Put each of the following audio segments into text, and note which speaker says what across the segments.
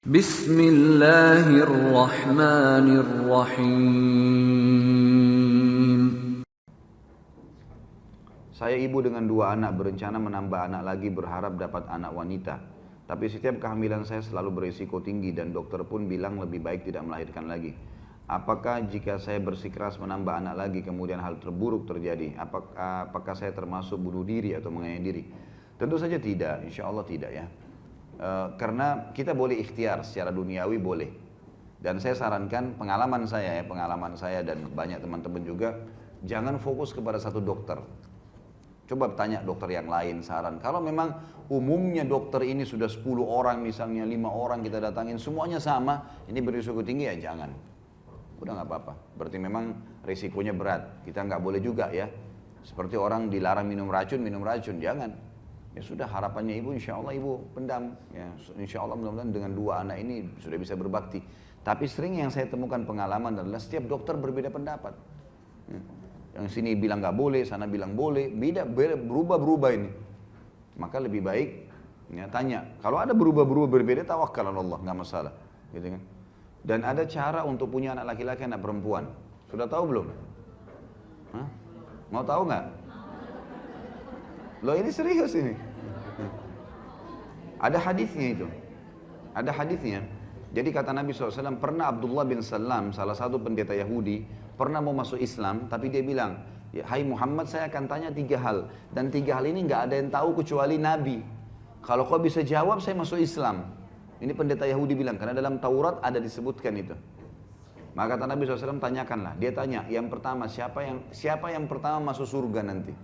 Speaker 1: Bismillahirrahmanirrahim.
Speaker 2: Saya ibu dengan 2 anak berencana menambah anak lagi berharap dapat anak wanita. Tapi setiap kehamilan saya selalu berisiko tinggi dan dokter pun bilang lebih baik tidak melahirkan lagi. Apakah jika saya bersikeras menambah anak lagi kemudian hal terburuk terjadi? Apakah saya termasuk bunuh diri atau menganiaya diri? Tentu saja tidak, insya Allah tidak ya. Karena kita boleh ikhtiar secara duniawi boleh. Dan saya sarankan pengalaman saya dan banyak teman-teman juga, jangan fokus kepada satu dokter. Coba tanya dokter yang lain saran. Kalau memang umumnya dokter ini sudah 10 orang misalnya, 5 orang kita datangin semuanya sama, ini berisiko tinggi ya jangan. Udah nggak apa-apa. Berarti memang risikonya berat. Kita nggak boleh juga ya. Seperti orang dilarang minum racun, jangan. Ya sudah, harapannya ibu insya Allah ibu pendam. Ya, insya Allah mudah-mudahan dengan 2 anak ini sudah bisa berbakti. Tapi sering yang saya temukan pengalaman adalah setiap dokter berbeda pendapat. Yang sini bilang nggak boleh, sana bilang boleh, berubah-berubah ini. Maka lebih baik ya, tanya. Kalau ada berubah-berubah berbeda, tawakal Allah, nggak masalah. Gitu kan? Dan ada cara untuk punya anak laki-laki, anak perempuan. Sudah tahu belum? Hah? Mau tahu nggak? Loh ini serius ini. Ada hadisnya itu. Ada hadisnya. Jadi kata Nabi SAW, pernah Abdullah bin Salam, salah satu pendeta Yahudi, pernah mau masuk Islam, tapi dia bilang, ya, hai Muhammad, saya akan tanya 3 hal. Dan 3 hal ini nggak ada yang tahu kecuali Nabi. Kalau kau bisa jawab, saya masuk Islam. Ini pendeta Yahudi bilang, karena dalam Taurat ada disebutkan itu. Maka kata Nabi SAW, tanyakanlah. Dia tanya, yang pertama, siapa yang pertama masuk surga nanti?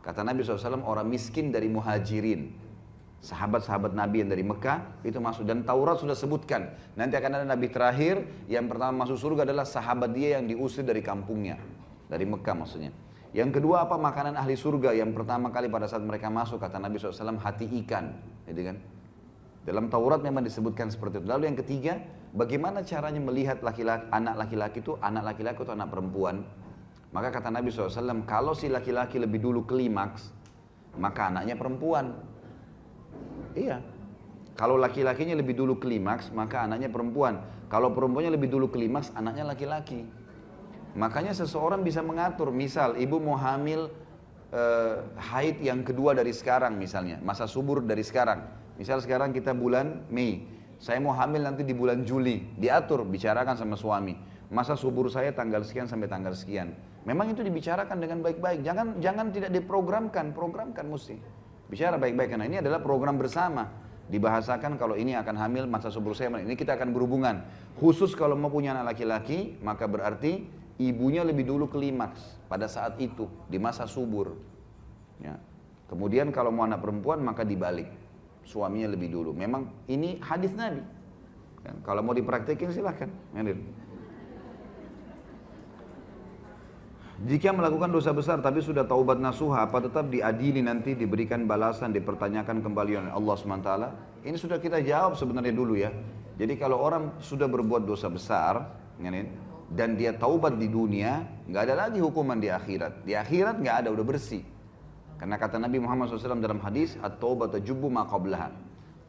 Speaker 2: Kata Nabi SAW, orang miskin dari Muhajirin. Sahabat-sahabat Nabi yang dari Mekah itu masuk, dan Taurat sudah sebutkan nanti akan ada Nabi terakhir yang pertama masuk surga adalah sahabat dia yang diusir dari kampungnya, dari Mekah maksudnya. Yang kedua apa makanan ahli surga yang pertama kali pada saat mereka masuk, kata Nabi SAW, hati ikan, gitu kan? Dalam Taurat memang disebutkan seperti itu. Lalu yang ketiga, bagaimana caranya melihat anak laki-laki itu anak laki-laki atau anak perempuan? Maka kata Nabi SAW, kalau si laki-laki lebih dulu klimaks, maka anaknya perempuan. Iya, kalau laki-lakinya lebih dulu klimaks, maka anaknya perempuan. Kalau perempuannya lebih dulu klimaks, anaknya laki-laki. Makanya seseorang bisa mengatur, misal ibu mau hamil haid yang kedua dari sekarang misalnya, masa subur dari sekarang. Misal sekarang kita bulan Mei, saya mau hamil nanti di bulan Juli, diatur, bicarakan sama suami. Masa subur saya tanggal sekian sampai tanggal sekian. Memang itu dibicarakan dengan baik-baik, jangan tidak diprogramkan, programkan mesti. Bicara baik-baik, karena ini adalah program bersama. Dibahasakan kalau ini akan hamil masa subur saya, ini kita akan berhubungan. Khusus kalau mau punya anak laki-laki, maka berarti ibunya lebih dulu klimaks pada saat itu, di masa subur. Ya. Kemudian kalau mau anak perempuan, maka dibalik. Suaminya lebih dulu. Memang ini hadis Nabi. Ya, kalau mau dipraktekin silahkan. Jika melakukan dosa besar tapi sudah taubat nasuha, apa tetap diadili nanti, diberikan balasan, dipertanyakan kembali oleh Allah SWT? Ini sudah kita jawab sebenarnya dulu ya. Jadi kalau orang sudah berbuat dosa besar dan dia taubat di dunia, nggak ada lagi hukuman di akhirat. Di akhirat nggak ada, udah bersih. Karena kata Nabi Muhammad SAW dalam hadis, at-taubatu tajubbu ma qablaha.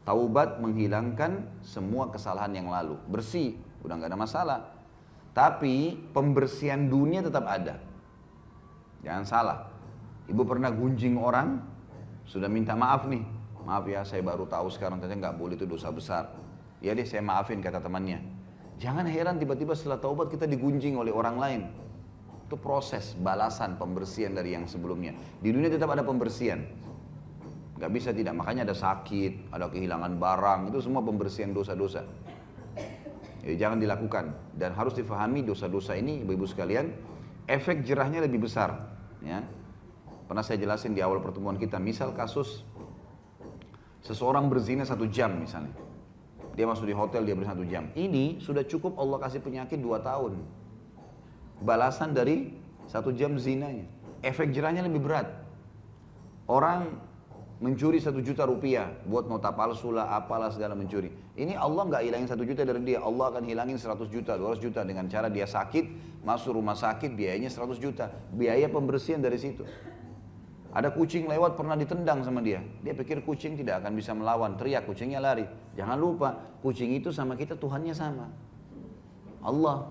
Speaker 2: Taubat menghilangkan semua kesalahan yang lalu, bersih, udah nggak ada masalah. Tapi pembersihan dunia tetap ada. Jangan salah, ibu pernah gunjing orang, sudah minta maaf nih, maaf ya saya baru tahu sekarang, ternyata nggak boleh, itu dosa besar. Ya deh saya maafin, kata temannya. Jangan heran tiba-tiba setelah taubat kita digunjing oleh orang lain. Itu proses balasan pembersihan dari yang sebelumnya. Di dunia tetap ada pembersihan, nggak bisa tidak. Makanya ada sakit, ada kehilangan barang, itu semua pembersihan dosa-dosa. Jadi jangan dilakukan, dan harus difahami dosa-dosa ini ibu-ibu sekalian, efek jerahnya lebih besar. Ya, pernah saya jelasin di awal pertemuan kita, misal kasus seseorang berzina 1 jam misalnya, dia masuk di hotel, dia berzina 1 jam, ini sudah cukup Allah kasih penyakit 2 tahun, balasan dari 1 jam zinanya. Efek jerahnya lebih berat. Orang mencuri 1 juta rupiah, buat nota palsu lah, apalah segala mencuri. Ini Allah nggak hilangin 1 juta dari dia, Allah akan hilangin 100 juta, 200 juta dengan cara dia sakit, masuk rumah sakit, biayanya 100 juta, biaya pembersihan dari situ. Ada kucing lewat pernah ditendang sama dia. Dia pikir kucing tidak akan bisa melawan, teriak, kucingnya lari. Jangan lupa, kucing itu sama kita Tuhannya sama. Allah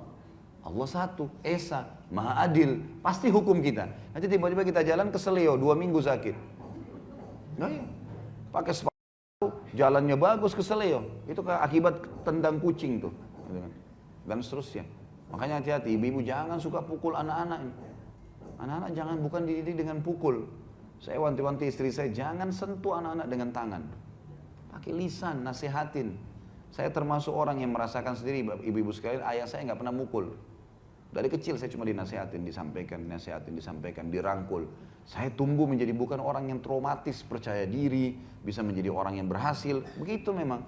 Speaker 2: satu, Esa, Maha Adil, pasti hukum kita. Nanti tiba-tiba kita jalan ke Seleo, 2 minggu sakit. Nah, ya. Pakai sepatu, jalannya bagus ke Seleo. Itu akibat tendang kucing tuh. Dan seterusnya. Makanya hati-hati, ibu-ibu jangan suka pukul anak-anak. Anak-anak jangan, bukan dididik dengan pukul. Saya wanti-wanti istri saya, jangan sentuh anak-anak dengan tangan. Pakai lisan, nasihatin. Saya termasuk orang yang merasakan sendiri, ibu-ibu sekalian, ayah saya nggak pernah mukul. Dari kecil saya cuma dinasihatin, disampaikan, dirangkul. Saya tumbuh menjadi bukan orang yang traumatis, percaya diri, bisa menjadi orang yang berhasil. Begitu memang.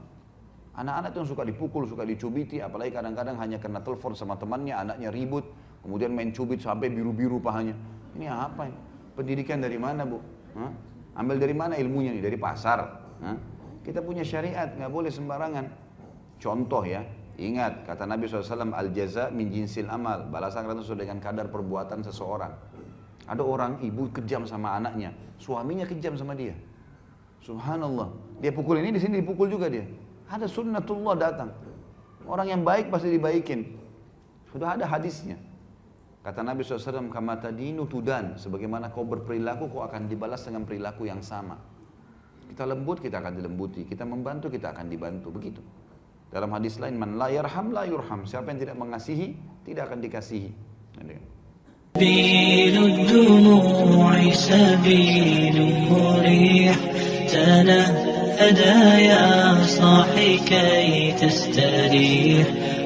Speaker 2: Anak-anak itu yang suka dipukul, suka dicubiti, apalagi kadang-kadang hanya karena telepon sama temannya, anaknya ribut, kemudian main cubit sampai biru-biru pahanya. Ini apa ini? Pendidikan dari mana, Bu? Hah? Ambil dari mana ilmunya nih? Dari pasar? Hah? Kita punya syariat, nggak boleh sembarangan. Contoh ya, ingat kata Nabi SAW, al-jaza min jinsil amal, balasan akan sesuai dengan kadar perbuatan seseorang. Ada orang ibu kejam sama anaknya, suaminya kejam sama dia. Subhanallah, dia pukul ini, di sini dipukul juga dia. Ada sunnatullah datang. Orang yang baik pasti dibaikin. Sudah ada hadisnya. Kata Nabi SAW, kama tadinu tudan, sebagaimana kau berperilaku, kau akan dibalas dengan perilaku yang sama. Kita lembut, kita akan dilembuti. Kita membantu, kita akan dibantu. Begitu. Dalam hadis lain, man la yarham la yurham. Siapa yang tidak mengasihi, tidak akan dikasihi.
Speaker 1: سبيل الدموع سبيل مريح تنهدى يا صاحي كي تستريح